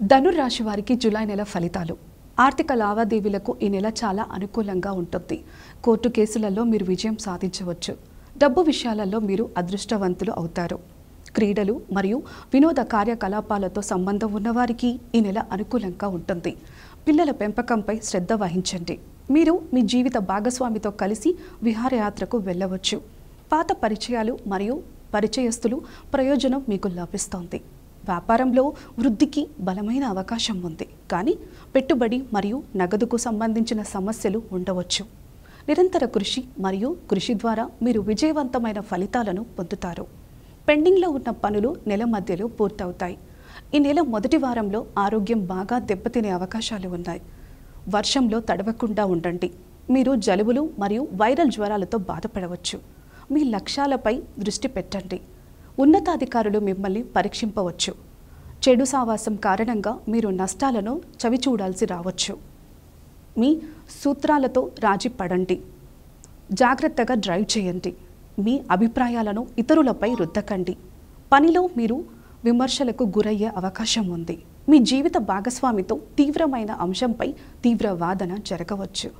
ధనుర్రాశి వారికి జూలై నెల ఫలితాలు. ఆర్థిక లావాదేవీలకు ఈ నెల చాలా అనుకూలంగా ఉంటుంది. కోర్టు కేసులలో మీరు విజయం సాధించవచ్చు. డబ్బు విషయాలలో మీరు అదృష్టవంతులు అవుతారు. క్రీడలు మరియు వినోద కార్యకలాపాలతో సంబంధం ఉన్నవారికి ఈ నెల అనుకూలంగా ఉంటుంది. పిల్లల పెంపకంపై శ్రద్ధ వహించండి. మీరు మీ జీవిత భాగస్వామితో కలిసి విహారయాత్రకు వెళ్ళవచ్చు. పాత పరిచయాలు మరియు పరిచయస్తులు ప్రయోజనం మీకు లభిస్తోంది. వ్యాపారంలో వృద్ధికి బలమైన అవకాశం ఉంది, కానీ పెట్టుబడి మరియు నగదుకు సంబంధించిన సమస్యలు ఉండవచ్చు. నిరంతర కృషి మరియు కృషి ద్వారా మీరు విజయవంతమైన ఫలితాలను పొందుతారు. పెండింగ్లో ఉన్న పనులు నెల మధ్యలో పూర్తవుతాయి. ఈ నెల మొదటి వారంలో ఆరోగ్యం బాగా దెబ్బతినే అవకాశాలు ఉన్నాయి. వర్షంలో తడవకుండా ఉండండి. మీరు జలుబులు మరియు వైరల్ జ్వరాలతో బాధపడవచ్చు. మీ లక్ష్యాలపై దృష్టి పెట్టండి. ఉన్నతాధికారులు మిమ్మల్ని పరీక్షింపవచ్చు. చెడు సావాసం కారణంగా మీరు నష్టాలను చవిచూడాల్సి రావచ్చు. మీ సూత్రాలతో రాజీ పడండి. జాగ్రత్తగా డ్రైవ్ చేయండి. మీ అభిప్రాయాలను ఇతరులపై రుద్దకండి. పనిలో మీరు విమర్శలకు గురయ్యే అవకాశం ఉంది. మీ జీవిత భాగస్వామితో తీవ్రమైన అంశంపై తీవ్ర వాదన జరగవచ్చు.